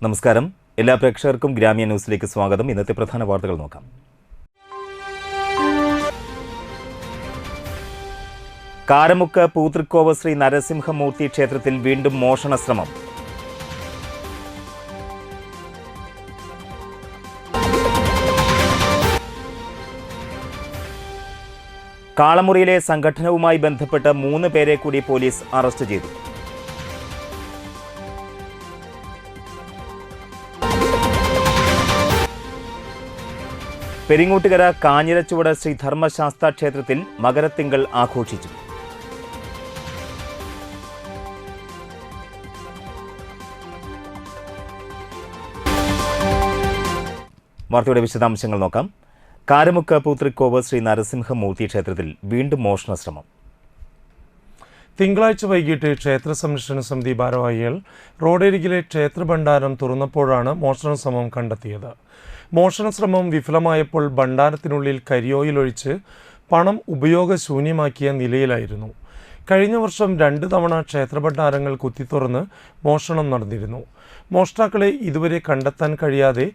നമസ്കാരം. എല്ലാ പ്രേക്ഷകർക്കും ഗ്രാമീണ ന്യൂസിലേക്ക് സ്വാഗതം. ഇന്നത്തെ പ്രധാന വാർത്തകൾ നോക്കാം. കാരമുക്ക് പൂതൃക്കോവ് ശ്രീ നരസിംഹമൂർത്തി ക്ഷേത്രത്തിൽ വീണ്ടും മോഷണ ശ്രമം. കാളമുറിയിലെ സംഘടനവുമായി ബന്ധപ്പെട്ട് 3 പേരെ കൂടി പോലീസ് അറസ്റ്റ് ചെയ്തു. പെരിങ്ങോട്ടുകര കാഞ്ഞിരച്ചുവട് ശ്രീ ധർമ്മശാസ്ത്ര ക്ഷേത്രത്തിൽ മകരത്തിങ്കൾ ആഘോഷിച്ചു. വാർത്തയുടെ വിശദാംശങ്ങൾ നോക്കാം. കാരമുക്ക് പൂതൃക്കോവ് ശ്രീ നരസിംഹമൂർത്തി ക്ഷേത്രത്തിൽ വീണ്ടും മോഷണ ശ്രമം. തിങ്കളാഴ്ച വൈകിട്ട് ക്ഷേത്ര സംരക്ഷണ സമിതി ഭാരവാഹികൾ റോഡരികിലെ ക്ഷേത്രഭണ്ഡാരം തുറന്നപ്പോഴാണ് മോഷണ ശ്രമം കണ്ടെത്തിയത്. മോഷണ ശ്രമം വിഫലമായപ്പോൾ ഭണ്ഡാരത്തിനുള്ളിൽ കരിയോയിലൊഴിച്ച് പണം ഉപയോഗശൂന്യമാക്കിയ നിലയിലായിരുന്നു. കഴിഞ്ഞ വർഷം 2 തവണ ക്ഷേത്രഭണ്ഡാരങ്ങൾ കുത്തിത്തുറന്ന് മോഷണം നടന്നിരുന്നു. മോഷ്ടാക്കളെ ഇതുവരെ കണ്ടെത്താൻ കഴിയാതെ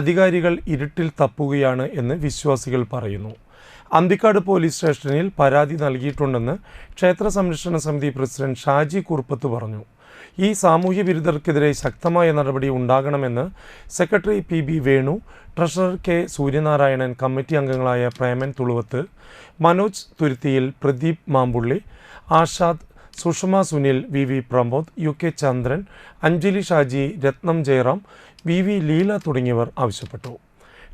അധികാരികൾ ഇരുട്ടിൽ തപ്പുകയാണ് എന്ന് വിശ്വാസികൾ പറയുന്നു. അന്തിക്കാട് പോലീസ് സ്റ്റേഷനിൽ പരാതി നൽകിയിട്ടുണ്ടെന്ന് ക്ഷേത്ര സംരക്ഷണ സമിതി പ്രസിഡന്റ് ഷാജി കുറുപ്പത്ത് പറഞ്ഞു. ഈ സാമൂഹ്യ വിരുദ്ധർക്കെതിരെ ശക്തമായ നടപടി ഉണ്ടാകണമെന്ന് secretary PB Venu, treasurer K Suryanarayanan, committee അംഗങ്ങളായ പ്രേമൻ തുളുവത്ത്, മനോജ് തുരുത്തിയിൽ, പ്രദീപ് മാമ്പുള്ളി, ആഷാദ്, സുഷമ സുനിൽ, VV പ്രമോദ്, UK ചന്ദ്രൻ, അഞ്ജലി ഷാജി, രത്നം ജയറാം, VV ലീല തുടങ്ങിയവർ ആവശ്യപ്പെട്ടു.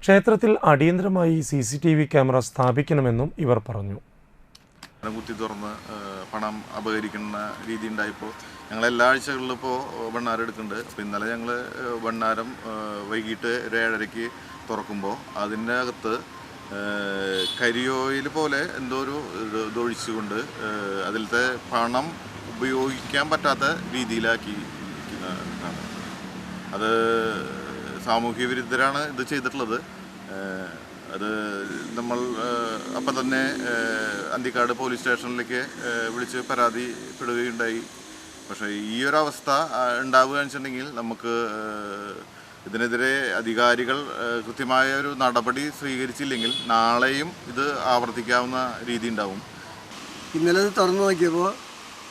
ക്ഷേത്രത്തിൽ അടിയന്തരമായി CCTV ക്യാമറ സ്ഥാപിക്കണമെന്നും ഇവർ പറഞ്ഞു. കുത്തി തുറന്ന് പണം അപഹരിക്കുന്ന രീതി ഉണ്ടായപ്പോൾ ഞങ്ങൾ എല്ലാ ആഴ്ചകളിലും ഇപ്പോൾ ഭണ്ണാരം എടുക്കുന്നുണ്ട്. അപ്പോൾ ഇന്നലെ ഞങ്ങൾ ഭണ്ണാരം വൈകിട്ട് 7:30 തുറക്കുമ്പോൾ അതിൻ്റെ അകത്ത് കരിയോയിൽ പോലെ എന്തോ ഒരു ഇതൊഴിച്ചുകൊണ്ട് അതിലത്തെ പണം ഉപയോഗിക്കാൻ പറ്റാത്ത രീതിയിലാക്കി ഇരിക്കുന്നതാണ്. അത് സാമൂഹ്യ വിരുദ്ധരാണ് ഇത് ചെയ്തിട്ടുള്ളത്. അത് നമ്മൾ അപ്പം തന്നെ അന്തിക്കാട് പോലീസ് സ്റ്റേഷനിലേക്ക് വിളിച്ച് പരാതിപ്പെടുകയുണ്ടായി. പക്ഷേ ഈ ഒരു അവസ്ഥ ഉണ്ടാവുകയെന്ന് വെച്ചിട്ടുണ്ടെങ്കിൽ നമുക്ക് ഇതിനെതിരെ അധികാരികൾ കൃത്യമായ ഒരു നടപടി സ്വീകരിച്ചില്ലെങ്കിൽ നാളെയും ഇത് ആവർത്തിക്കാവുന്ന രീതി ഉണ്ടാവും. ഇന്നലെ തുറന്നു നോക്കിയപ്പോൾ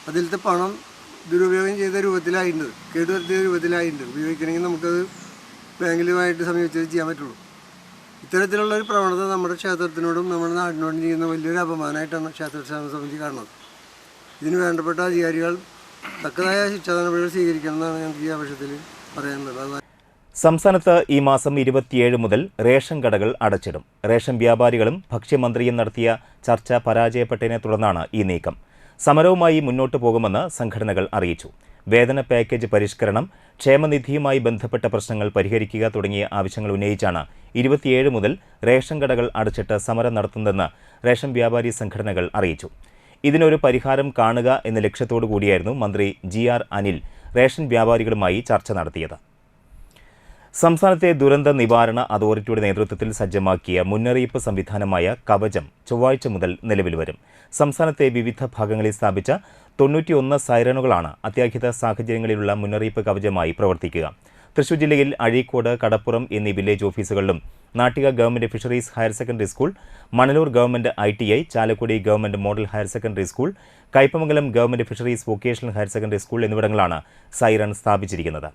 അതിലത്തെ പണം ദുരുപയോഗം ചെയ്ത രൂപത്തിലായിട്ടുണ്ട്, കേടുവരുത്തിയ രൂപത്തിലായിട്ടുണ്ട്. ഉപയോഗിക്കണമെങ്കിൽ നമുക്കത് ബാങ്കിലുമായിട്ട് സമീപിച്ചത് ചെയ്യാൻ പറ്റുള്ളൂ. ഇത്തരത്തിലുള്ളൊരു പ്രവണത നമ്മുടെ ക്ഷേത്രത്തിനോടും നമ്മുടെ നാടിനോടും ചെയ്യുന്ന വലിയൊരു അപമാനമായിട്ടാണ് ക്ഷേത്ര സമിതി കാണുന്നത്. ഇതിന് വേണ്ടപ്പെട്ട അധികാരികൾ തക്കതായ ശിക്ഷാ നടപടികൾ സ്വീകരിക്കണമെന്നാണ് ഞങ്ങൾക്ക് ഈ ആവശ്യത്തിൽ പറയാനുള്ളത്. സംസ്ഥാനത്ത് ഈ മാസം 27 മുതൽ റേഷൻ കടകൾ അടച്ചിടും. റേഷൻ വ്യാപാരികളും ഭക്ഷ്യമന്ത്രിയും നടത്തിയ ചർച്ച പരാജയപ്പെട്ടതിനെ തുടർന്നാണ് ഈ നീക്കം. സമരവുമായി മുന്നോട്ടു പോകുമെന്ന് സംഘടനകൾ അറിയിച്ചു. വേതന പാക്കേജ് പരിഷ്കരണം, ക്ഷേമനിധിയുമായി ബന്ധപ്പെട്ട പ്രശ്നങ്ങൾ പരിഹരിക്കുക തുടങ്ങിയ ആവശ്യങ്ങൾ ഉന്നയിച്ചാണ് 27 മുതൽ റേഷൻ കടകൾ അടച്ചിട്ട് സമരം നടത്തുന്നതെന്ന് റേഷൻ വ്യാപാരി സംഘടനകൾ അറിയിച്ചു. ഇതിനൊരു പരിഹാരം കാണുക എന്ന ലക്ഷ്യത്തോടു കൂടിയായിരുന്നു മന്ത്രി GR അനിൽ റേഷൻ വ്യാപാരികളുമായി ചർച്ച നടത്തിയത്. സംസ്ഥാനത്തെ ദുരന്ത നിവാരണ അതോറിറ്റിയുടെ നേതൃത്വത്തിൽ സജ്ജമാക്കിയ മുന്നറിയിപ്പ് സംവിധാനമായ കവചം ചൊവ്വാഴ്ച മുതൽ നിലവിൽ വരും. സംസ്ഥാനത്തെ വിവിധ ഭാഗങ്ങളിൽ സ്ഥാപിച്ച 91 സൈറനുകളാണ് അത്യാഹിത സാഹചര്യങ്ങളിലുള്ള മുന്നറിയിപ്പ് കവചമായി പ്രവർത്തിക്കുക. തൃശൂർ ജില്ലയിൽ അഴീക്കോട്, കടപ്പുറം എന്നീ വില്ലേജ് ഓഫീസുകളിലും Nattika government fisheries higher secondary school, Manalur government ITI, Chalakudy government model higher secondary school, Kaipamangalam government fisheries vocational higher secondary school എന്നിവിടങ്ങളാണ് സൈറൺ സ്ഥാപിച്ചിരിക്കുന്നത്.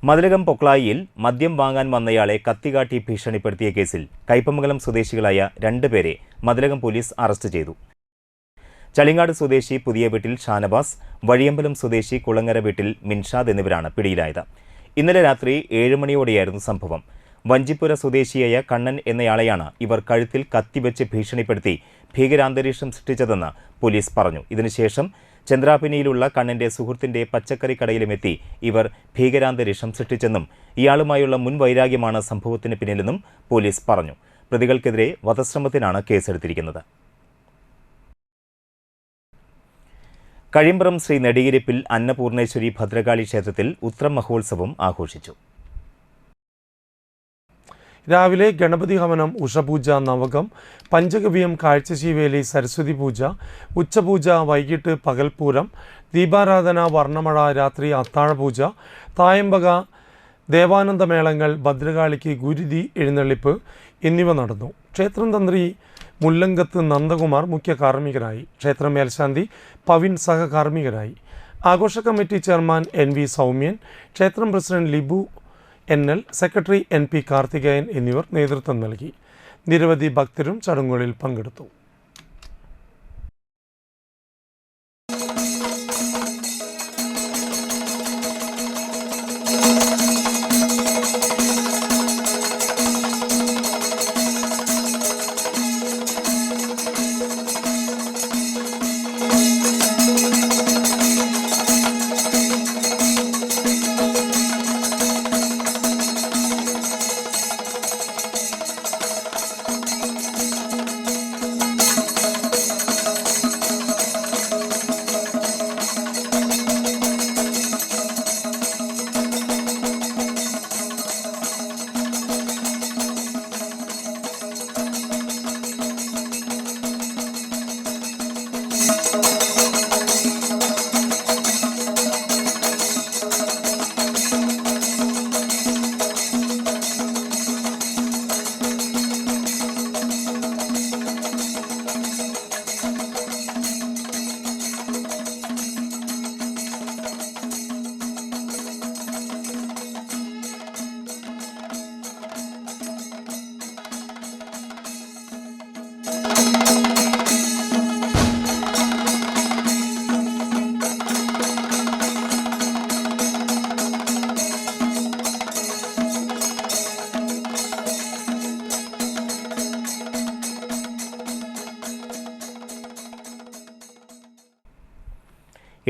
മതിലകം പൊക്ലായിയിൽ മദ്യം വാങ്ങാൻ വന്നയാളെ കത്തികാട്ടി ഭീഷണിപ്പെടുത്തിയ കേസിൽ കയ്പമംഗലം സ്വദേശികളായ 2 പേരെ മതിലകം പോലീസ് അറസ്റ്റ് ചെയ്തു. ചളിങ്ങാട് സ്വദേശി പുതിയ വീട്ടിൽ ഷാനവാസ്, വഴിയമ്പലം സ്വദേശി കുളങ്ങര വീട്ടിൽ മിൻഷാദ് എന്നിവരാണ് പിടിയിലായത്. ഇന്നലെ രാത്രി 7 മണിയോടെയായിരുന്നു സംഭവം. വഞ്ചിപ്പുര സ്വദേശിയായ കണ്ണൻ എന്നയാളെയാണ് ഇവർ കഴുത്തിൽ കത്തിവെച്ച് ഭീഷണിപ്പെടുത്തി ഭീകരാന്തരീക്ഷം സൃഷ്ടിച്ചതെന്ന് പോലീസ് പറഞ്ഞു. ഇതിനുശേഷം ചന്ദ്രാപിനിയിലുള്ള കണ്ണന്റെ സുഹൃത്തിന്റെ പച്ചക്കറി കടയിലുമെത്തി ഇവർ ഭീകരാന്തരീക്ഷം സൃഷ്ടിച്ചെന്നും ഇയാളുമായുള്ള മുൻവൈരാഗ്യമാണ് സംഭവത്തിന് പിന്നിലെന്നും പോലീസ് പറഞ്ഞു. പ്രതികൾക്കെതിരെ വധശ്രമത്തിനാണ് കേസെടുത്തിരിക്കുന്നത്. കഴിമ്പ്രം ശ്രീ നെടിയിരിപ്പിൽ അന്നപൂർണേശ്വരി ഭദ്രകാളി ക്ഷേത്രത്തിൽ ഉത്രം മഹോത്സവം ആഘോഷിച്ചു. രാവിലെ ഗണപതി ഹവനം, ഉഷപൂജ, നവകം, പഞ്ചഗവ്യം, കാഴ്ചശീവേലി, സരസ്വതി പൂജ, ഉച്ചപൂജ, വൈകിട്ട് പകൽപൂരം, ദീപാരാധന, വർണ്ണമഴ, രാത്രി അത്താഴപൂജ, തായമ്പക, ദേവാനന്ദ മേളങ്ങൾ, ഭദ്രകാളിക്ക് ഗുരുതി എഴുന്നള്ളിപ്പ് എന്നിവ നടന്നു. ക്ഷേത്രം തന്ത്രി മുല്ലങ്കത്ത് നന്ദകുമാർ മുഖ്യ കാർമ്മികരായി. ക്ഷേത്രം മേൽശാന്തി പവിൻ സഹകാർമ്മികരായി. ആഘോഷ കമ്മിറ്റി ചെയർമാൻ NV സൗമ്യൻ, ക്ഷേത്രം president Libu NL, secretary NP Karthikeyan എന്നിവർ നേതൃത്വം നൽകി. നിരവധി ഭക്തരും ചടങ്ങുകളിൽ പങ്കെടുത്തു.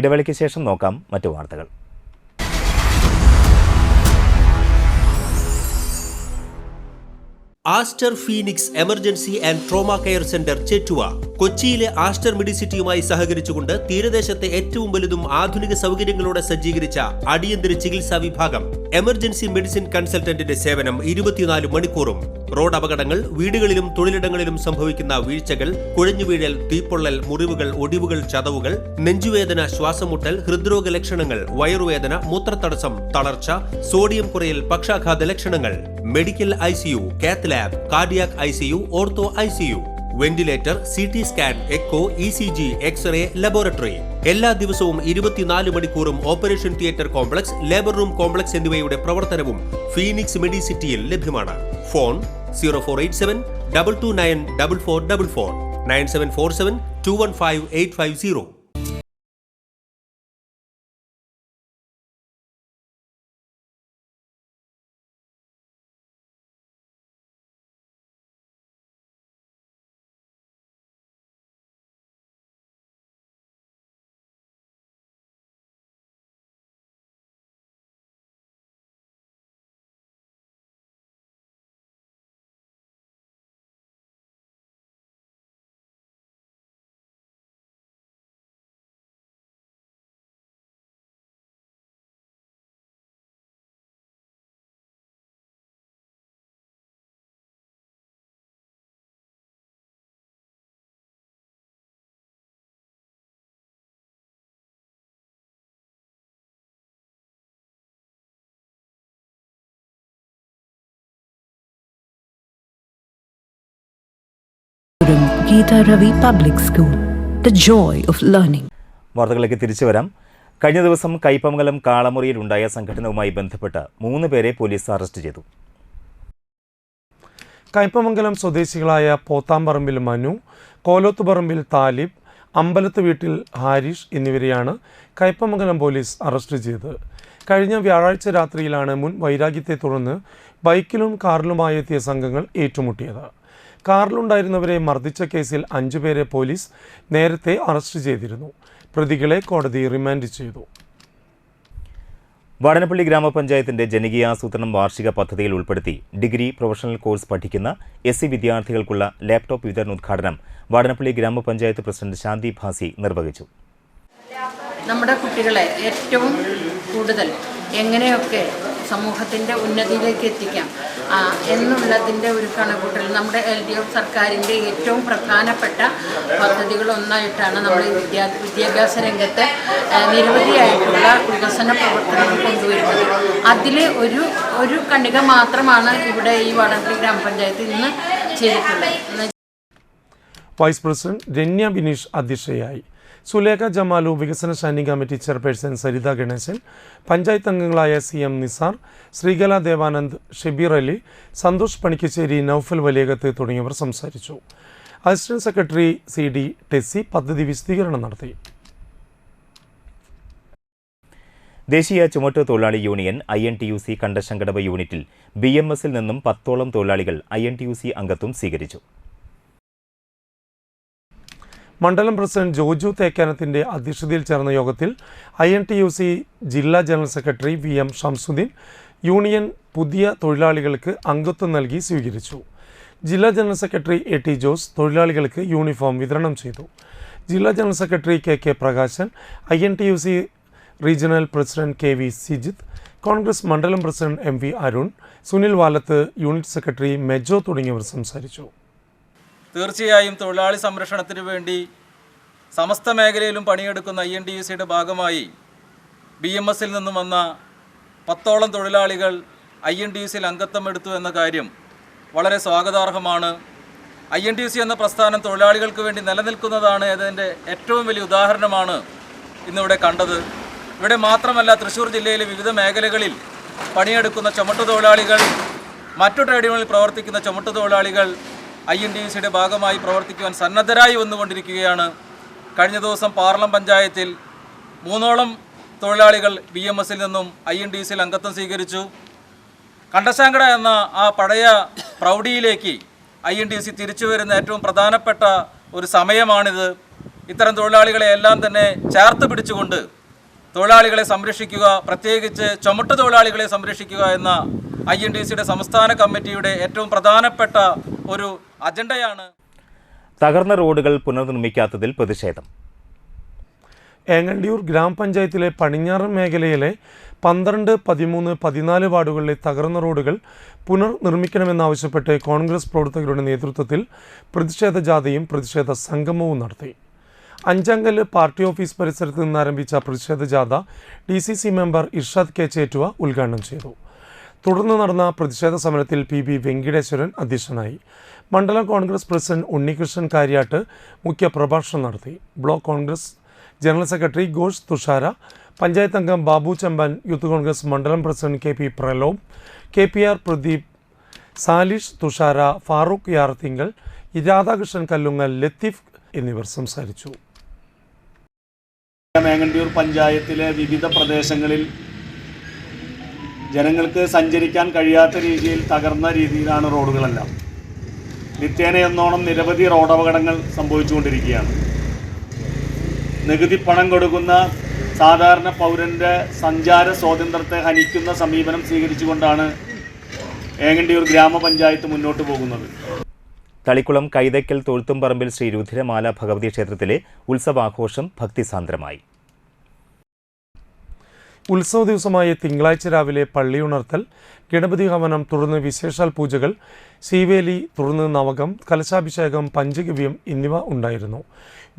ഇടവേളയ്ക്ക് ശേഷം നോക്കാം മറ്റു വാർത്തകൾ. Aster Phoenix emergency and trauma care centre Chettuva കൊച്ചിയിലെ ആസ്റ്റർ മെഡിസിറ്റിയുമായി സഹകരിച്ചുകൊണ്ട് തീരദേശത്തെ ഏറ്റവും വലുതും ആധുനിക സൗകര്യങ്ങളോടെ സജ്ജീകരിച്ച അടിയന്തര ചികിത്സാ വിഭാഗം. എമർജൻസി മെഡിസിൻ കൺസൾട്ടന്റിന്റെ സേവനം 24 മണിക്കൂറും. റോഡ് അപകടങ്ങൾ, വീടുകളിലും തൊഴിലിടങ്ങളിലും സംഭവിക്കുന്ന വീഴ്ചകൾ, കുഴഞ്ഞുവീഴൽ, തീപ്പൊള്ളൽ, മുറിവുകൾ, ഒടിവുകൾ, ചതവുകൾ, നെഞ്ചുവേദന, ശ്വാസമുട്ടൽ, ഹൃദ്രോഗ ലക്ഷണങ്ങൾ, വയറുവേദന, മൂത്രത്തടസ്സം, തളർച്ച, സോഡിയം കുറയൽ, പക്ഷാഘാത ലക്ഷണങ്ങൾ, medical ICU, cath lab, cardiac ICU, ortho ICU, ventilator, CT scan, echo, ECG, X ray, laboratory. എല്ലാ ദിവസവും 24 മണിക്കൂറും operation theatre complex, labour room complex എന്നിവയുടെ പ്രവർത്തനവും ഫീനിക്സ് മെഡിസിറ്റിയിൽ ലഭ്യമാണ്. Phone 0487 229 4444 9747 215 850. Geeta Ravi Public School, the joy of learning. വാർത്തകളിലേക്ക് തിരിച്ചു വരാം. കഴിഞ്ഞ ദിവസം കയ്പമംഗലം കാളമുറിയിൽ ഉണ്ടായ സംഘടനവുമായി ബന്ധപ്പെട്ട് 3 പേരെ പോലീസ് അറസ്റ്റ് ചെയ്തു. കയ്പമംഗലം സ്വദേശികളായ പോത്താമ്പറമ്പിൽ മനു, കോലോത്തുപറമ്പിൽ താലിബ്, അമ്പലത്ത് വീട്ടിൽ ഹാരിഷ് എന്നിവരെയാണ് കയ്പമംഗലം പോലീസ് അറസ്റ്റ് ചെയ്തത്. കഴിഞ്ഞ വ്യാഴാഴ്ച രാത്രിയിലാണ് മുൻ വൈരാഗ്യത്തെ തുടർന്ന് ബൈക്കിലും കാറിലുമായി എത്തിയ സംഘങ്ങൾ ഏറ്റുമുട്ടിയത്. കാറിലുണ്ടായിരുന്നവരെ മർദ്ദിച്ച കേസിൽ 5 പേരെ പോലീസ് നേരത്തെ അറസ്റ്റ് ചെയ്തിരുന്നു. പ്രതികളെ കോടതി റിമാൻഡ് ചെയ്തു. വാടനപ്പള്ളി ഗ്രാമപഞ്ചായത്തിന്റെ ജനകീയാസൂത്രണം വാർഷിക പദ്ധതിയിൽ ഉൾപ്പെടുത്തി ഡിഗ്രി പ്രൊഫഷണൽ കോഴ്സ് പഠിക്കുന്ന SC വിദ്യാർത്ഥികൾക്കുള്ള ലാപ്ടോപ്പ് വിതരണോദ്ഘാടനം വാടനപ്പള്ളി ഗ്രാമപഞ്ചായത്ത് പ്രസിഡന്റ് ശാന്തി ഭാസി നിർവഹിച്ചു. നമ്മുടെ കുട്ടികളെ ഏറ്റവും കൂടുതൽ എങ്ങനെയൊക്കെ സമൂഹത്തിൻ്റെ ഉന്നതിയിലേക്ക് എത്തിക്കാം, എന്നുള്ളതിൻ്റെ ഒരു കണക്കൂട്ടൽ നമ്മുടെ LDF സർക്കാരിൻ്റെ ഏറ്റവും പ്രധാനപ്പെട്ട പദ്ധതികളൊന്നായിട്ടാണ് നമ്മൾ വിദ്യാഭ്യാസ രംഗത്ത് നിരവധിയായിട്ടുള്ള വികസന പ്രവർത്തനങ്ങൾ കൊണ്ടുവരുന്നത്. അതിൽ ഒരു കണിക മാത്രമാണ് ഇവിടെ ഈ വടംപള്ളി ഗ്രാമപഞ്ചായത്ത് ഇന്ന് ചെയ്തിട്ടുള്ളത്. വൈസ് പ്രസിഡന്റ് രന്യ ബിനീഷ് അധ്യക്ഷയായി. സുലേഖ ജമാലു, വികസന standing committee chairperson Saritha Ganesan, panchayat അംഗങ്ങളായ CM നിസാർ, ശ്രീകല ദേവാനന്ദ്, ഷബീർ അലി, സന്തോഷ് പണിക്കശ്ശേരി, നൌഫൽ വലിയകത്ത് തുടങ്ങിയവർ സംസാരിച്ചു. അസിസ്റ്റന്റ് സെക്രട്ടറി CD ടെസ്സി പദ്ധതി വിശദീകരണം നടത്തി. ദേശീയ ചുമട്ട് തൊഴിലാളി യൂണിയൻ INTUC കണ്ടശങ്കടവ് യൂണിറ്റിൽ BMSൽ നിന്നും 10ഓളം തൊഴിലാളികൾ INTUC അംഗത്വം സ്വീകരിച്ചു. മണ്ഡലം പ്രസിഡന്റ് ജോജു തേക്കാനത്തിൻ്റെ അധ്യക്ഷതയിൽ ചേർന്ന യോഗത്തിൽ INTUC ജില്ലാ general secretary VM Shamsuddin union പുതിയ തൊഴിലാളികൾക്ക് അംഗത്വം നൽകി സ്വീകരിച്ചു. ജില്ലാ ജനറൽ സെക്രട്ടറി AT ജോസ് തൊഴിലാളികൾക്ക് യൂണിഫോം വിതരണം ചെയ്തു. ജില്ലാ general secretary KK Prakashan, INTUC regional president KV Sijith, Congress മണ്ഡലം president MV Arun, Sunil Valath, unit secretary Mejo തുടങ്ങിയവർ സംസാരിച്ചു. തീർച്ചയായും തൊഴിലാളി സംരക്ഷണത്തിന് വേണ്ടി സമസ്ത മേഖലയിലും പണിയെടുക്കുന്ന INTUCയുടെ ഭാഗമായി BMSൽ നിന്നും വന്ന 10ഓളം തൊഴിലാളികൾ INTUCയിൽ അംഗത്വം എടുത്തു എന്ന കാര്യം വളരെ സ്വാഗതാർഹമാണ്. INTUC എന്ന പ്രസ്ഥാനം തൊഴിലാളികൾക്ക് വേണ്ടി നിലനിൽക്കുന്നതാണ് എന്നതിൻ്റെ ഏറ്റവും വലിയ ഉദാഹരണമാണ് ഇന്നിവിടെ കണ്ടത്. ഇവിടെ മാത്രമല്ല, തൃശ്ശൂർ ജില്ലയിലെ വിവിധ മേഖലകളിൽ പണിയെടുക്കുന്ന ചുമട്ടുതൊഴിലാളികൾ, മറ്റു ട്രേഡ് യൂണിയനിൽ പ്രവർത്തിക്കുന്ന ചുമട്ടുതൊഴിലാളികൾ INTUCയുടെ ഭാഗമായി പ്രവർത്തിക്കുവാൻ സന്നദ്ധരായി വന്നുകൊണ്ടിരിക്കുകയാണ്. കഴിഞ്ഞ ദിവസം പാർലം പഞ്ചായത്തിൽ 3ഓളം തൊഴിലാളികൾ BMSൽ നിന്നും INTUCയിൽ അംഗത്വം സ്വീകരിച്ചു. കണ്ടശാങ്കട എന്ന ആ പഴയ പ്രൗഢിയിലേക്ക് INTUC തിരിച്ചു വരുന്ന ഏറ്റവും പ്രധാനപ്പെട്ട ഒരു സമയമാണിത്. ഇത്തരം തൊഴിലാളികളെ എല്ലാം തന്നെ ചേർത്ത് പിടിച്ചുകൊണ്ട് തൊഴിലാളികളെ സംരക്ഷിക്കുക, പ്രത്യേകിച്ച് ചുമട്ട് തൊഴിലാളികളെ സംരക്ഷിക്കുക എന്ന INTUCയുടെ സംസ്ഥാന കമ്മിറ്റിയുടെ ഏറ്റവും പ്രധാനപ്പെട്ട ഒരു അജണ്ടയാണ്. തകർന്ന റോഡുകൾ പുനർനിർമ്മിക്കാത്തതിൽ പ്രതിഷേധം. ഏങ്ങണ്ടിയൂർ ഗ്രാമപഞ്ചായത്തിലെ പടിഞ്ഞാറൻ മേഖലയിലെ 12, 13, 14 വാർഡുകളിലെ തകർന്ന റോഡുകൾ പുനർനിർമ്മിക്കണമെന്നാവശ്യപ്പെട്ട് കോൺഗ്രസ് പ്രവർത്തകരുടെ നേതൃത്വത്തിൽ പ്രതിഷേധ ജാഥയും പ്രതിഷേധ സംഗമവും നടത്തി. അഞ്ചങ്കല് പാർട്ടി ഓഫീസ് പരിസരത്ത് നിന്ന് ആരംഭിച്ച പ്രതിഷേധ ജാഥ DCC member Irshad K. Chettuva ഉദ്ഘാടനം ചെയ്തു. തുടർന്ന് നടന്ന പ്രതിഷേധ സമരത്തിൽ PB വെങ്കിടേശ്വരൻ അധ്യക്ഷനായി. മണ്ഡലം കോൺഗ്രസ് പ്രസിഡന്റ് ഉണ്ണികൃഷ്ണൻ കാര്യാട്ട് മുഖ്യ പ്രഭാഷണം നടത്തി. Block Congress general secretary Ghosh Thushara, panchayat അംഗം ബാബു ചമ്പാൻ, യൂത്ത് കോൺഗ്രസ് മണ്ഡലം president KP Pralobh, KPR Pradeep, Salish Thushara, Farooq Yarthinkal, Radhakrishnan Kallungal, Latheef എന്നിവർ സംസാരിച്ചു. മേങ്ങണ്ടിയൂർ പഞ്ചായത്തിലെ വിവിധ പ്രദേശങ്ങളിൽ ജനങ്ങൾക്ക് സഞ്ചരിക്കാൻ കഴിയാത്ത രീതിയിൽ തകർന്ന രീതിയിലാണ് റോഡുകളെല്ലാം. നിത്യേനയെന്നോണം നിരവധി റോഡപകടങ്ങൾ സംഭവിച്ചുകൊണ്ടിരിക്കുകയാണ്. നികുതി പണം കൊടുക്കുന്ന സാധാരണ പൗരൻ്റെ സഞ്ചാര സ്വാതന്ത്ര്യത്തെ ഹനിക്കുന്ന സമീപനം സ്വീകരിച്ചുകൊണ്ടാണ് ഏങ്ങണ്ടിയൂർ ഗ്രാമപഞ്ചായത്ത് മുന്നോട്ട് പോകുന്നത്. തളിക്കുളം കൈതയ്ക്കൽ തൊഴുത്തുംപറമ്പിൽ ശ്രീ രുദ്രമാല ഭഗവതി ക്ഷേത്രത്തിലെ ഉത്സവാഘോഷം ഭക്തിസാന്ദ്രമായി. ഉത്സവ ദിവസമായ തിങ്കളാഴ്ച രാവിലെ പള്ളിയുണർത്തൽ, ഗണപതി ഹവനം, തുടർന്ന് വിശേഷാൽ പൂജകൾ, ശീവേലി, തുടർന്ന് നവകം, കലശാഭിഷേകം, പഞ്ചഗവ്യം എന്നിവ ഉണ്ടായിരുന്നു.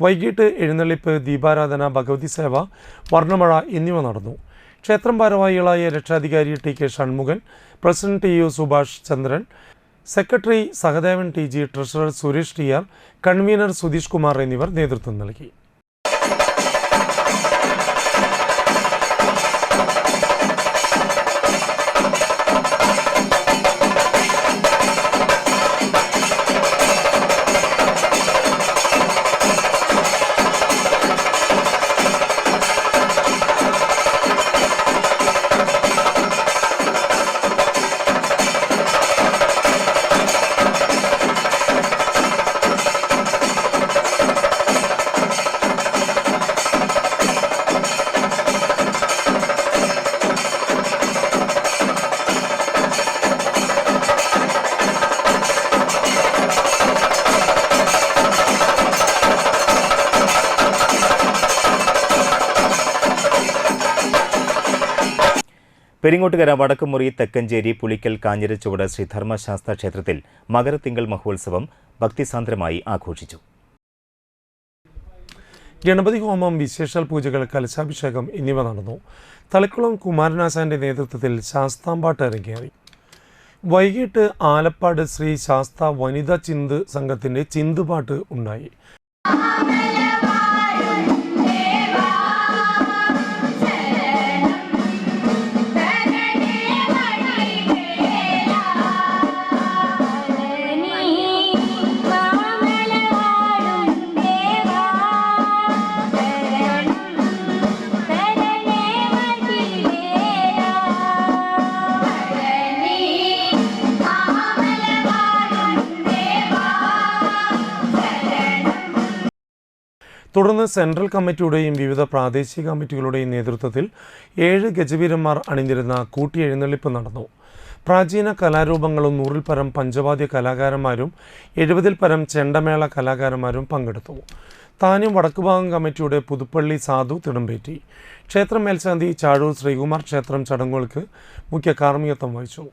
വൈകിട്ട് എഴുന്നള്ളിപ്പ്, ദീപാരാധന, ഭഗവതി സേവ, വർണ്ണമഴ എന്നിവ നടന്നു. ക്ഷേത്രം ഭാരവാഹികളായ രക്ഷാധികാരി TK Shanmukhan, president TU Subhash Chandran, secretary Sahadevan TG, treasurer Suresh TR, convener Sudheesh Kumar എന്നിവർ നേതൃത്വം നൽകി. പെരിങ്ങോട്ടുകര വടക്കുമുറി തെക്കഞ്ചേരി പുളിക്കൽ കാഞ്ഞിരച്ചുവട് ശ്രീ ധർമ്മശാസ്ത്ര ക്ഷേത്രത്തിൽ മകരത്തിങ്കൾ മഹോത്സവം ഭക്തിസാന്ദ്രമായി ആഘോഷിച്ചു. ഗണപതി ഹോമം, വിശേഷാൽ പൂജകൾ, കലശാഭിഷേകം എന്നിവ നടന്നു. തളിക്കുളം കുമാരനാശാന്റെ നേതൃത്വത്തിൽ ശാസ്താംപാട്ട് അരങ്ങേറി. വൈകിട്ട് ആലപ്പാട് ശ്രീ ശാസ്ത വനിതാ ചിന്ത് സംഘത്തിന്റെ ചിന്തുപാട്ട് ഉണ്ടായി. തുടർന്ന് സെൻട്രൽ കമ്മിറ്റിയുടെയും വിവിധ പ്രാദേശിക കമ്മിറ്റികളുടെയും നേതൃത്വത്തിൽ 7 ഗജവീരന്മാർ അണിനിരുന്ന കൂട്ടിയെഴുന്നള്ളിപ്പ് നടന്നു. പ്രാചീന കലാരൂപങ്ങളും 100-ൽ പരം പഞ്ചവാദ്യ കലാകാരന്മാരും 70-ൽ പരം ചെണ്ടമേള കലാകാരന്മാരും പങ്കെടുത്തു. താന്യം വടക്കുഭാഗം കമ്മിറ്റിയുടെ പുതുപ്പള്ളി സാധു തിടമ്പേറ്റി. ക്ഷേത്രം മേൽശാന്തി ചാഴൂർ ശ്രീകുമാർ ക്ഷേത്രം ചടങ്ങുകൾക്ക് മുഖ്യ കാർമ്മികത്വം വഹിച്ചു.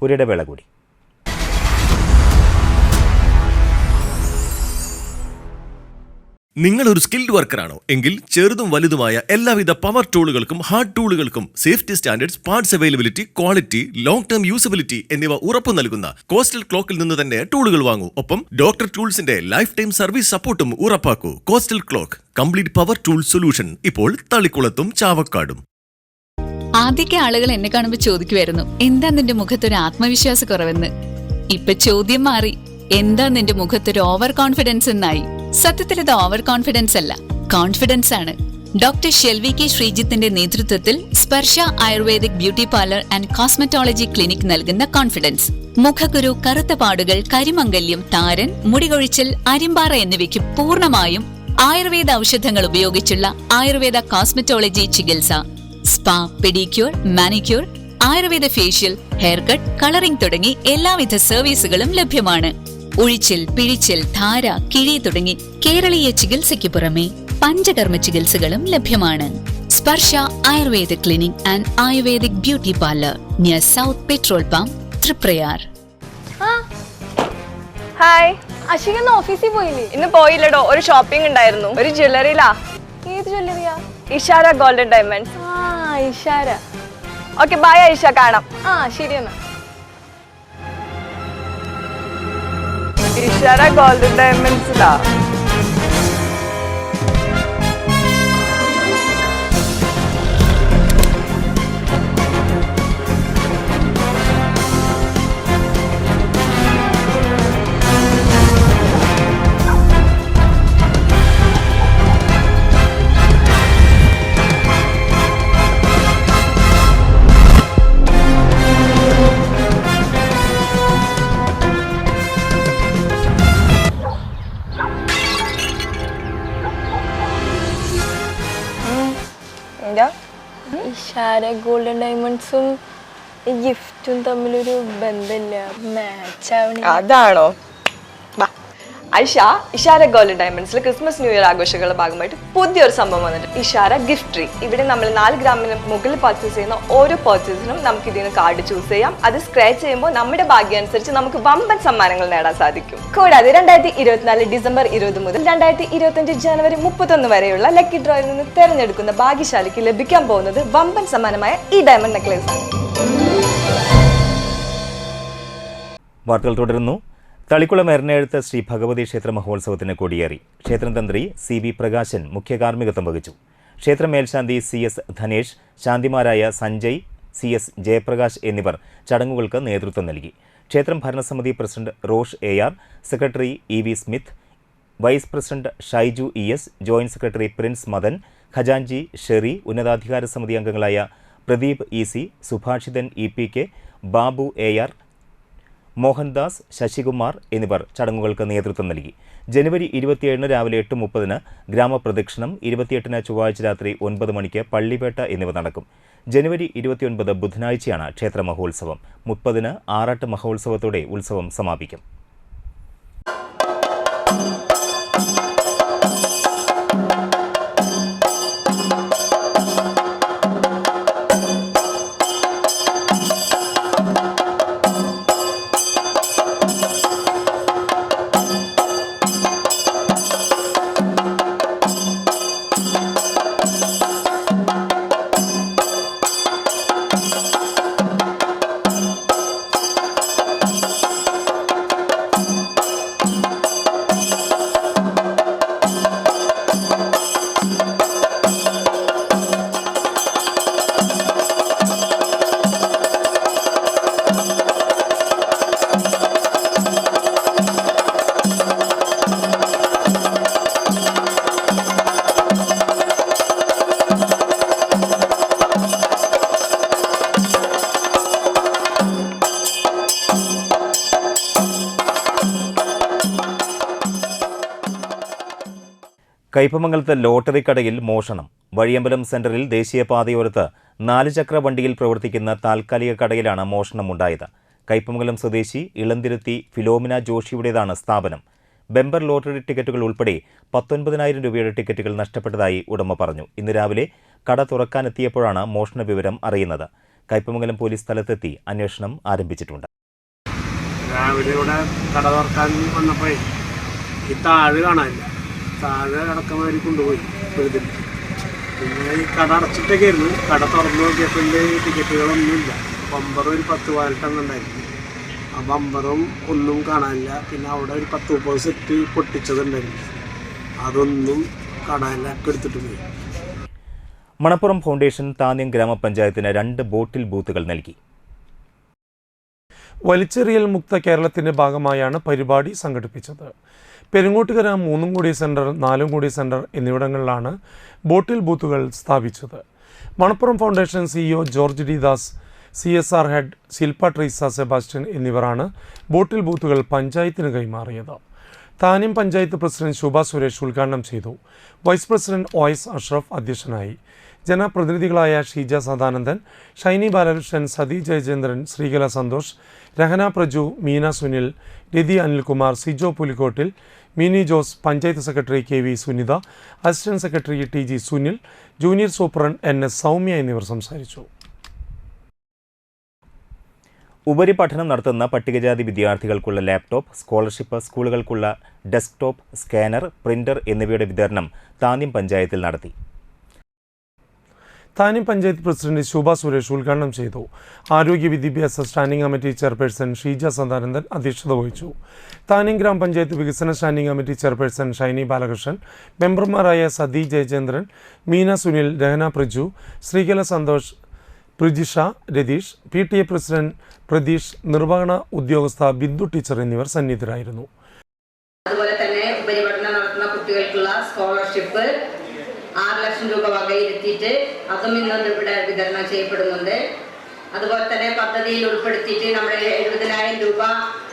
ഒരിടവേള കൂടി. നിങ്ങൾ ഒരു സ്കിൽഡ് വർക്കറാണോ എങ്കിൽ ചെറുതും വലുതുമായ എല്ലാവിധ പവർ ടൂളുകൾക്കും ഹാർഡ് ടൂളുകൾക്കും safety standards, parts availability, quality, long term usability എന്നിവ ഉറപ്പു നൽകുന്ന കോസ്റ്റൽ ക്ലോക്കിൽ നിന്ന് തന്നെ ടൂളുകൾ വാങ്ങൂ. ഒപ്പം ഡോക്ടർ ടൂൾസിന്റെ ലൈഫ് ടൈം സർവീസ് സപ്പോർട്ടും ഉറപ്പാക്കൂ. Coastal clock, complete power tool solution, ഇപ്പോൾ തളിക്കുളത്തും ചാവക്കാടും. ആദ്യമൊക്കെ ആളുകൾ എന്നെ കാണുമ്പോൾ ചോദിക്കുമായിരുന്നു, എന്താ നിന്റെ മുഖത്തൊരു ആത്മവിശ്വാസ കുറവെന്ന്. ഇപ്പൊ ചോദ്യം മാറി, എന്താ നിന്റെ മുഖത്തൊരു ഓവർ കോൺഫിഡൻസ് എന്നായി. സത്യത്തിൽ ഇത് ഓവർ കോൺഫിഡൻസ് അല്ല, കോൺഫിഡൻസ് ആണ്. ഡോക്ടർ ഷെൽവി കെ ശ്രീജിത്തിന്റെ നേതൃത്വത്തിൽ Sparsha ayurvedic beauty parlour and cosmetology clinic നൽകുന്ന കോൺഫിഡൻസ്. മുഖക്കുരു, കറുത്ത പാടുകൾ, കരിമംഗല്യം, താരൻ, മുടികൊഴിച്ചൽ, അരിമ്പാറ എന്നിവയ്ക്ക് പൂർണ്ണമായും ആയുർവേദ ഔഷധങ്ങൾ ഉപയോഗിച്ചുള്ള ആയുർവേദ കോസ്മെറ്റോളജി ചികിത്സ. Spa, pedicure, manicure, Ayurveda facial, hair cut, colouring തുടങ്ങി എല്ലാവിധ സർവീസുകളും ലഭ്യമാണ്. ഉഴിച്ചിൽ, പിഴിച്ചിൽ, ധാര, കിഴി തുടങ്ങി കേരളീയ ചികിത്സയ്ക്ക് പുറമെ പഞ്ചകർമ്മ ചികിത്സകളും ലഭ്യമാണ്. Sparsha Ayurveda clinic and ayurvedic beauty parlour near south petrol pump, Triprayar. Hi, Ashika ഇന്ന് ഓഫീസിൽ പോയില്ലേ? ഇന്ന് പോയില്ലടോ, ഒരു ഷോപ്പിംഗ് ഉണ്ടായിരുന്നു. ഒരു ജ്വല്ലറിയിലാ. ഏത് ജ്വല്ലറിയാ? Ishara golden diamonds. Ishara. Okay, bye Aisha, കാണാം. ശരി എന്നാ. ഇഷാര ഗോൾഡൻ ഡയമണ്ട്സിലാ. ഇഷാര ഗോൾഡൻ ഡയമണ്ട്സും ഈ ഗിഫ്റ്റും തമ്മിലൊരു ബന്ധമില്ല, മാച്ച് ആവണ അതാണോ? ഇഷാര ഗോൾഡൻ ഡയമണ്ട്സിൽ ക്രിസ്മസ് ന്യൂ ഇയർ ആഘോഷങ്ങളുടെ ഭാഗമായിട്ട് പുതിയൊരു സംഭവം വന്നിട്ടുണ്ട്. Ishara gift tree. ഇവിടെ നമ്മൾ 4 ഗ്രാമിന് മുകളിൽ പർച്ചേസ് ചെയ്യുന്ന ഓരോ പർച്ചേസിനും നമുക്ക് ഇതിന് കാർഡ് ചൂസ് ചെയ്യാം. അത് സ്ക്രാച്ച് ചെയ്യുമ്പോൾ നമ്മുടെ ഭാഗ്യം അനുസരിച്ച് നമുക്ക് വമ്പൻ സമ്മാനങ്ങൾ നേടാൻ സാധിക്കും. കൂടാതെ 2024 ഡിസംബർ 20 മുതൽ 2025 ജനുവരി 31 വരെയുള്ള ലക്കി ഡ്രോയിൽ നിന്ന് തിരഞ്ഞെടുക്കുന്ന ഭാഗ്യശാലിക്ക് ലഭിക്കാൻ പോകുന്നത് വമ്പൻ സമ്മാനമായ ഈ ഡയമണ്ട് നെക്ലേസ് ആണ്. വാർത്തകൾ തുടരുന്നു. തളിക്കുളം എറണാകുളത്ത് ശ്രീ ഭഗവതി ക്ഷേത്ര മഹോത്സവത്തിന് കൊടിയേറി. ക്ഷേത്രം തന്ത്രി CB പ്രകാശൻ മുഖ്യ കാർമ്മികത്വം വഹിച്ചു. ക്ഷേത്ര മേൽശാന്തി CS ധനേഷ്, ശാന്തിമാരായ സഞ്ജയ്, CS ജയപ്രകാശ് എന്നിവർ ചടങ്ങുകൾക്ക് നേതൃത്വം നൽകി. ക്ഷേത്രം ഭരണസമിതി president Rosh AR, secretary EV Smith, vice president Shaiju ES, joint secretary Prince Madan, ഖജാൻജി ഷെറി, ഉന്നതാധികാര സമിതി അംഗങ്ങളായ Pradeep EC, Subhashithan EPK, Babu AR, Mohandas, Sasikumar എന്നിവർ ചടങ്ങുകൾക്ക് നേതൃത്വം നൽകി. ജനുവരി 27 രാവിലെ 8:30 ഗ്രാമപ്രദക്ഷിണം, 28 ചൊവ്വാഴ്ച രാത്രി 9 മണിക്ക് പള്ളിവേട്ട എന്നിവ നടക്കും. ജനുവരി 29 ബുധനാഴ്ചയാണ് ക്ഷേത്ര മഹോത്സവം. 30 ആറാട്ട് മഹോത്സവത്തോടെ ഉത്സവം സമാപിക്കും. കയ്പമംഗലത്ത് ലോട്ടറി കടയിൽ മോഷണം. വഴിയമ്പലം സെന്ററിൽ ദേശീയപാതയോരത്ത് 4 ചക്ര വണ്ടിയിൽ പ്രവർത്തിക്കുന്ന താൽക്കാലിക കടയിലാണ് മോഷണമുണ്ടായത്. കയ്പമംഗലം സ്വദേശി ഇളന്തിരുത്തി ഫിലോമിന ജോഷിയുടേതാണ് സ്ഥാപനം. ബെമ്പർ ലോട്ടറി ടിക്കറ്റുകൾ ഉൾപ്പെടെ 19,000 രൂപയുടെ ടിക്കറ്റുകൾ നഷ്ടപ്പെട്ടതായി ഉടമ പറഞ്ഞു. ഇന്ന് രാവിലെ കട തുറക്കാനെത്തിയപ്പോഴാണ് മോഷണ വിവരം അറിയുന്നത്. കയ്പമംഗലം പോലീസ് സ്ഥലത്തെത്തി അന്വേഷണം ആരംഭിച്ചിട്ടുണ്ട്. രാവിലെ ഇവിടെ കട തുറക്കാൻ വന്നപ്പോൾ ഈ താഴ് കാണാനില്ല. താഴെ അടക്കമാരി കൊണ്ടുപോയി വെറുതെ. പിന്നെ ഈ കട അടച്ചിട്ടൊക്കെയായിരുന്നു. കട തുറന്നു നോക്കിയപ്പോൾ ടിക്കറ്റുകളൊന്നുമില്ല. ബമ്പർ ഒരു 10-12 ഉണ്ടായിരുന്നു. ആ ബമ്പറും ഒന്നും കാണാനില്ല. പിന്നെ അവിടെ ഒരു 10-30 സെറ്റ് പൊട്ടിച്ചതുണ്ടായിരുന്നു. അതൊന്നും കാണാനില്ല. ഒക്കെ എടുത്തിട്ട് പോയി. മണപ്പുറം ഫൗണ്ടേഷൻ താന്യം ഗ്രാമപഞ്ചായത്തിന് 2 ബോട്ടിൽ ബൂത്തുകൾ നൽകി. വലിച്ചെറിയൽ മുക്ത കേരളത്തിന്റെ ഭാഗമായാണ് പരിപാടി സംഘടിപ്പിച്ചത്. പെരുങ്ങോട്ടുകര 3 സെന്റർ, 4 സെന്റർ എന്നിവിടങ്ങളിലാണ് ബോട്ടിൽ ബൂത്തുകൾ സ്ഥാപിച്ചത്. Manappuram foundation CEO George D Das, CSR head Shilpa Treesa Sebastian എന്നിവരാണ് ബോട്ടിൽ ബൂത്തുകൾ പഞ്ചായത്തിന് കൈമാറിയത്. താന്യം പഞ്ചായത്ത് പ്രസിഡന്റ് ശോഭ സുരേഷ് ഉദ്ഘാടനം ചെയ്തു. വൈസ് പ്രസിഡന്റ് OS അഷ്റഫ് അധ്യക്ഷനായി. ജനപ്രതിനിധികളായ Sheeja Sadanandan, Shiny Balakrishnan, Sathi Jayachandran, Sreekala Santhosh, Rahana Praju, Meena Sunil, Rathi Anilkumar, Sijo Pulikkottil, Mini Jose, panchayat secretary KV Sunitha, assistant secretary TG Sunil, junior superintendent NS Soumya എന്നിവർ സംസാരിച്ചു. ഉപരിപഠനം നടത്തുന്ന പട്ടികജാതി വിദ്യാർത്ഥികൾക്കുള്ള ലാപ്ടോപ്പ്, സ്കോളർഷിപ്പ്, സ്കൂളുകൾക്കുള്ള ഡെസ്ക്ടോപ്പ്, സ്കാനർ, പ്രിന്റർ എന്നിവയുടെ വിതരണം താന്യം പഞ്ചായത്തിൽ നടത്തി. താന്യം പഞ്ചായത്ത് പ്രസിഡന്റ് ശോഭ സുരേഷ് ഉദ്ഘാടനം ചെയ്തു. ആരോഗ്യ വിദ്യാഭ്യാസ standing committee chairperson Sheeja Sadanandan അധ്യക്ഷത വഹിച്ചു. താന്യം ഗ്രാമപഞ്ചായത്ത് വികസന standing committee chairperson Shiny Balakrishnan, മെമ്പർമാരായ സതി ജയചന്ദ്രൻ, മീന സുനിൽ, രഹന പ്രജു, ശ്രീകല സന്തോഷ്, പ്രിജിഷ, രതീഷ്, PTA പ്രസിഡന്റ് പ്രതീഷ്, നിർവഹണ ഉദ്യോഗസ്ഥ ബിന്ദു ടീച്ചർ എന്നിവർ സന്നിഹിതരായിരുന്നു. അതുപോലെ തന്നെ ഉപരിപഠനം നടത്തുന്ന കുട്ടികൾക്കുള്ള സ്കോളർഷിപ്പ് 6 ലക്ഷം രൂപ വകയിരുത്തിയിട്ട് അതും ഇന്നും ഇവിടെ വിതരണം ചെയ്യപ്പെടുന്നുണ്ട്. അതുപോലെ തന്നെ പദ്ധതിയിൽ ഉൾപ്പെടുത്തിയിട്ട് നമ്മുടെ 70,000 രൂപ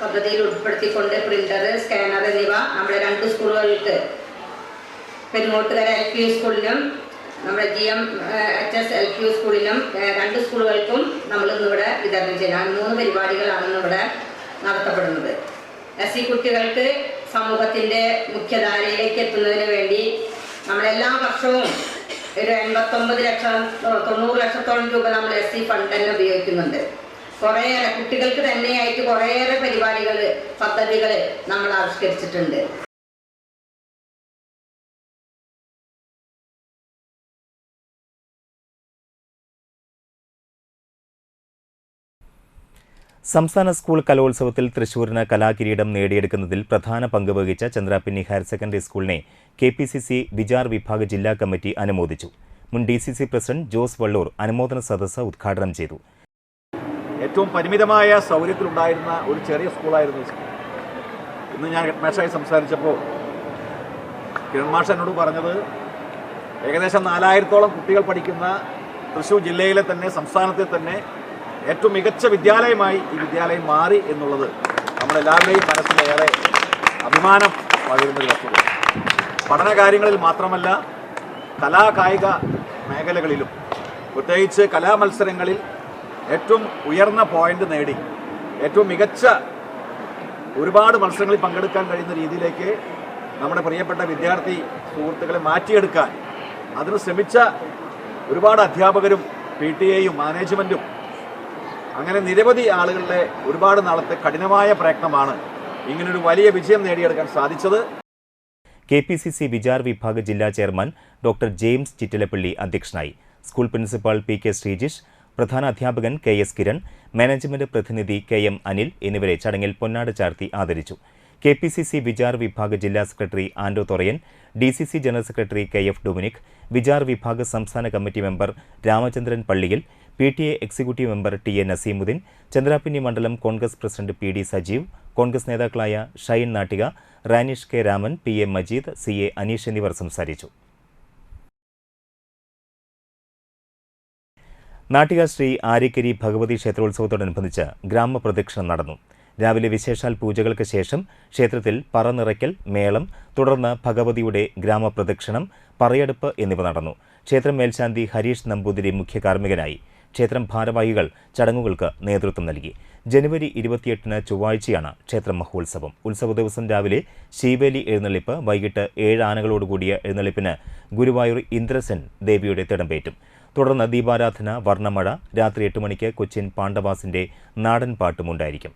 പദ്ധതിയിൽ ഉൾപ്പെടുത്തിക്കൊണ്ട് പ്രിന്റർ, സ്കാനർ എന്നിവ നമ്മുടെ 2 സ്കൂളുകൾക്ക് പെരുങ്ങോട്ടുകര LP സ്കൂളിനും നമ്മുടെ GMHS LQ സ്കൂളിലും 2 സ്കൂളുകൾക്കും നമ്മൾ ഇന്നിവിടെ വിതരണം ചെയ്യാൻ 3 പരിപാടികളാണ് ഇന്നിവിടെ നടത്തപ്പെടുന്നത്. SC കുട്ടികൾക്ക് സമൂഹത്തിൻ്റെ മുഖ്യധാരയിലേക്ക് എത്തുന്നതിന് വേണ്ടി നമ്മളെല്ലാ വർഷവും ഒരു 89 ലക്ഷം 90 ലക്ഷത്തോളം രൂപ നമ്മൾ SC ഫണ്ട് തന്നെ ഉപയോഗിക്കുന്നുണ്ട്. കുറേയേറെ കുട്ടികൾക്ക് തന്നെയായിട്ട് കുറേയേറെ പരിപാടികൾ പദ്ധതികൾ നമ്മൾ ആവിഷ്കരിച്ചിട്ടുണ്ട്. സംസ്ഥാന സ്കൂൾ കലോത്സവത്തിൽ തൃശൂരിന് കലാകിരീടം നേടിയെടുക്കുന്നതിൽ പ്രധാന പങ്ക് വഹിച്ച ചന്ദ്രാപിന്നി ഹയർ സെക്കൻഡറി സ്കൂളിനെ KPCC വിചാർ വിഭാഗ് ജില്ലാ കമ്മിറ്റി അനുമോദിച്ചു. മുൻ DCC പ്രസിഡന്റ് ജോസ് വള്ളൂർ അനുമോദന സദസ്സ് ഉദ്ഘാടനം ചെയ്തു. ഏറ്റവും പരിമിതമായ സൗകര്യത്തിലുണ്ടായിരുന്ന ഒരു ചെറിയ സ്കൂളായിരുന്നു ഈ സ്കൂൾ. ഇന്ന് ഞാൻ ഹെഡ് മാസ്റ്ററായി സംസാരിച്ചപ്പോൾ കിരൺ മാഷ് എന്നോട് പറഞ്ഞത് ഏകദേശം 4000-ഓളം കുട്ടികൾ പഠിക്കുന്ന തൃശ്ശൂർ ജില്ലയിലെ തന്നെ സംസ്ഥാനത്തെ തന്നെ ഏറ്റവും മികച്ച വിദ്യാലയമായി ഈ വിദ്യാലയം മാറി എന്നുള്ളത് നമ്മളെല്ലാവരുടെയും മനസ്സിലേറെ അഭിമാനം പകരുന്നൊരു വസ്തുത. പഠനകാര്യങ്ങളിൽ മാത്രമല്ല കലാകായിക മേഖലകളിലും പ്രത്യേകിച്ച് കലാമത്സരങ്ങളിൽ ഏറ്റവും ഉയർന്ന പോയിന്റ് നേടി ഏറ്റവും മികച്ച ഒരുപാട് മത്സരങ്ങളിൽ പങ്കെടുക്കാൻ കഴിയുന്ന രീതിയിലേക്ക് നമ്മുടെ പ്രിയപ്പെട്ട വിദ്യാർത്ഥി സുഹൃത്തുക്കളെ മാറ്റിയെടുക്കാൻ അതിന് ശ്രമിച്ച ഒരുപാട് അധ്യാപകരും PTA-യും മാനേജ്മെൻറ്റും അങ്ങനെ നിരവധി ആളുകളുടെ ഒരുപാട് നാളത്തെ കഠിനമായ പ്രയത്നമാണ് ഇങ്ങനൊരു വലിയ വിജയം നേടിയെടുക്കാൻ സാധിച്ചത്. KPCC വിചാർ വിഭാഗ് ജില്ലാ ചെയർമാൻ ഡോക്ടർ ജെയിംസ് ചിറ്റിലപ്പള്ളി അധ്യക്ഷനായി. സ്കൂൾ പ്രിൻസിപ്പാൾ PK ശ്രീജിഷ്, പ്രധാന അധ്യാപകൻ KS കിരൺ, മാനേജ്മെന്റ് പ്രതിനിധി KM അനിൽ എന്നിവരെ ചടങ്ങിൽ പൊന്നാട ചാർത്തി ആദരിച്ചു. KPCC വിചാർ വിഭാഗ് ജില്ലാ secretary Ando Thorayan, DCC general secretary KF Dominic, Vichar Vibhag സംസ്ഥാന committee member Ramachandran Palliyil, PTA executive member TA Naseemuddin, Chandrapinni മണ്ഡലം കോൺഗ്രസ് പ്രസിഡന്റ് PD സജീവ്, കോൺഗ്രസ് നേതാക്കളായ Shine Nattika, Ranish K Raman, PA Majeed, CA Aneesh എന്നിവർ സംസാരിച്ചു. നാട്ടിക ശ്രീ ആര്യക്കരി ഭഗവതി ക്ഷേത്രോത്സവത്തോടനുബന്ധിച്ച് ഗ്രാമപ്രദക്ഷിണം നടന്നു. രാവിലെ വിശേഷാൽ പൂജകൾക്ക് ശേഷം ക്ഷേത്രത്തിൽ പറ നിറയ്ക്കൽ, മേളം, തുടർന്ന് ഭഗവതിയുടെ ഗ്രാമപ്രദക്ഷിണം, പറയെടുപ്പ് എന്നിവ നടന്നു. ക്ഷേത്രം മേൽശാന്തി ഹരീഷ് നമ്പൂതിരി മുഖ്യ കാർമ്മികനായി. ക്ഷേത്രം ഭാരവാഹികൾ ചടങ്ങുകൾക്ക് നേതൃത്വം നൽകി. ജനുവരി 28-ന് ചൊവ്വാഴ്ചയാണ് ക്ഷേത്ര മഹോത്സവം. ഉത്സവ ദിവസം രാവിലെ ശീവേലി എഴുന്നള്ളിപ്പ്, വൈകിട്ട് 7 ആനകളോടുകൂടിയ എഴുന്നള്ളിപ്പിന് ഗുരുവായൂർ ഇന്ദ്രസെൻ ദേവിയുടെ തിടമ്പേറ്റും. തുടർന്ന് ദീപാരാധന, വർണ്ണമഴ, രാത്രി 8 മണിക്ക് കൊച്ചിൻ പാണ്ഡവാസിന്റെ നാടൻ പാട്ടുമുണ്ടായിരിക്കും.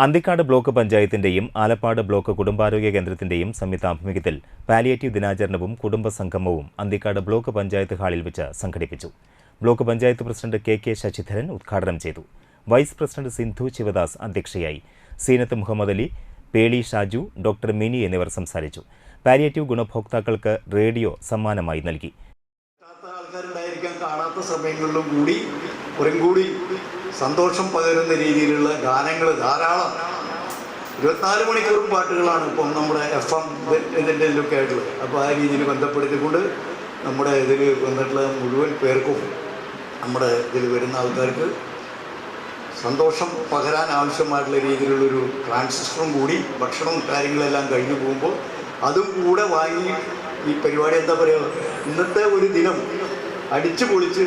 അന്തിക്കാട് ബ്ലോക്ക് പഞ്ചായത്തിന്റെയും ആലപ്പാട് ബ്ലോക്ക് കുടുംബാരോഗ്യ കേന്ദ്രത്തിന്റെയും സംയുക്താഭിമുഖ്യത്തിൽ പാലിയേറ്റീവ് ദിനാചരണവും കുടുംബസംഗമവും അന്തിക്കാട് ബ്ലോക്ക് പഞ്ചായത്ത് ഹാളിൽ വെച്ച് സംഘടിപ്പിച്ചു. Block panchayat president KK Sasidharan ഉദ്ഘാടനം ചെയ്തു. വൈസ് പ്രസിഡന്റ് സിന്ധു ശിവദാസ് അധ്യക്ഷയായി. സീനത്ത് മുഹമ്മദ് അലി, പേളി ഷാജു, ഡോക്ടർ മിനി എന്നിവർ സംസാരിച്ചു. പാലിയേറ്റീവ് ഗുണഭോക്താക്കൾക്ക് റേഡിയോ സമ്മാനമായി നൽകി. കാണാത്ത സമയങ്ങളിലും കൂടി സന്തോഷം പകരുന്ന രീതിയിലുള്ള ഗാനങ്ങൾ ധാരാളം 24 മണിക്കൂറും പാട്ടുകളാണ് ഇപ്പം നമ്മുടെ FM ഇതിൻ്റെയൊക്കെ ആയിട്ടുള്ളത്. അപ്പോൾ ആ രീതിയിൽ ബന്ധപ്പെടുത്തിക്കൊണ്ട് നമ്മുടെ ഇതിൽ വന്നിട്ടുള്ള മുഴുവൻ പേർക്കും നമ്മുടെ ഇതിൽ വരുന്ന ആൾക്കാർക്ക് സന്തോഷം പകരാൻ ആവശ്യമായിട്ടുള്ള രീതിയിലുള്ളൊരു ട്രാൻസിസ്റ്ററും കൂടി ഭക്ഷണവും കാര്യങ്ങളെല്ലാം കഴിഞ്ഞു പോകുമ്പോൾ അതും കൂടെ വാങ്ങി ഈ പരിപാടി എന്താ പറയുക, ഇന്നത്തെ ഒരു ദിനം അടിച്ചു പൊളിച്ച്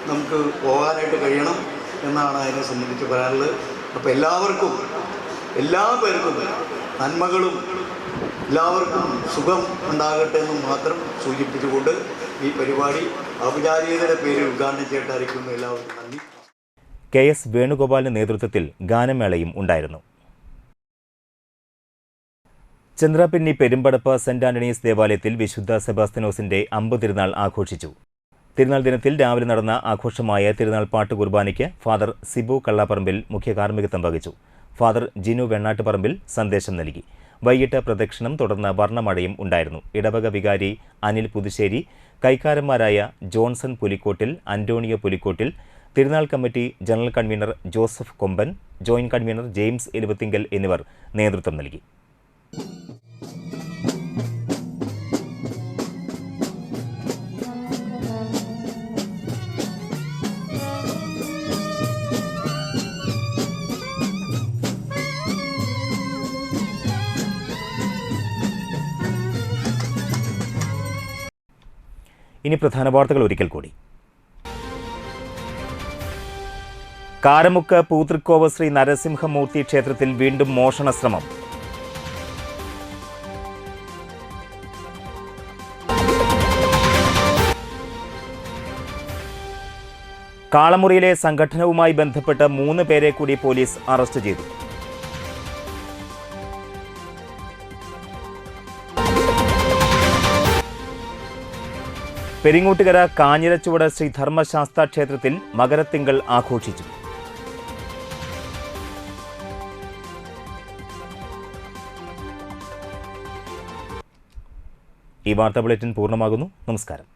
നമുക്ക് പോകാനായിട്ട് കഴിയണം എന്നാണ് അതിനെ സംബന്ധിച്ച് പറയാനുള്ളത്. അപ്പോൾ എല്ലാ പേർക്കും നന്മകളും എല്ലാവർക്കും സുഖം ഉണ്ടാകട്ടെ എന്ന് മാത്രം സൂചിപ്പിച്ചുകൊണ്ട് ഈ പരിപാടി ഔപചാരികതയുടെ പേരിൽ ഉദ്ഘാടനം ചെയ്തിട്ടായിരിക്കുന്നു. എല്ലാവർക്കും നന്ദി. KS വേണുഗോപാലിന്റെ നേതൃത്വത്തിൽ ഗാനമേളയും ഉണ്ടായിരുന്നു. ചന്ദ്രാപിന്നി പെരുമ്പടപ്പ് സെന്റ് ആന്റണീസ് ദേവാലയത്തിൽ വിശുദ്ധ സെബാസ്ത്യനോസിന്റെ അമ്പ് തിരുനാൾ ആഘോഷിച്ചു. തിരുനാൾ ദിനത്തിൽ രാവിലെ നടന്ന ആഘോഷമായ തിരുനാൾ പാട്ട് കുർബാനയ്ക്ക് ഫാദർ സിബു കള്ളാപ്പറമ്പിൽ മുഖ്യ കാർമ്മികത്വം വഹിച്ചു. ഫാദർ ജിനു വെണ്ണാട്ടുപറമ്പിൽ സന്ദേശം നൽകി. വൈകിട്ട് പ്രദക്ഷിണം, തുടർന്ന് വർണ്ണമഴയും ഉണ്ടായിരുന്നു. ഇടവക വികാരി അനിൽ പുതുശ്ശേരി, കൈക്കാരന്മാരായ ജോൺസൺ പുലിക്കോട്ടിൽ, അന്റോണിയോ പുലിക്കോട്ടിൽ, തിരുനാൾ കമ്മിറ്റി ജനറൽ കൺവീനർ ജോസഫ് കൊമ്പൻ, ജോയിന്റ് കൺവീനർ ജെയിംസ് എലുവത്തിങ്കൽ എന്നിവർ നേതൃത്വം നൽകി. ഇനി പ്രധാന വാർത്തകൾ ഒരിക്കൽ കൂടി. കാരമുക്ക് പൂതൃക്കോവ് ശ്രീ നരസിംഹമൂർത്തി ക്ഷേത്രത്തിൽ വീണ്ടും മോഷണ ശ്രമം. കാളമുറിയിലെ സംഘടനവുമായി ബന്ധപ്പെട്ട് 3 പേരെ കൂടി പോലീസ് അറസ്റ്റ് ചെയ്തു. പെരിങ്ങോട്ടുകര കാഞ്ഞിരച്ചുവട് ശ്രീ ധർമ്മശാസ്ത്ര ക്ഷേത്രത്തിൽ മകരത്തിങ്കൾ ആഘോഷിച്ചു. ഈ വാർത്താ ബുള്ളറ്റിൻ പൂർണ്ണമാകുന്നു. നമസ്കാരം.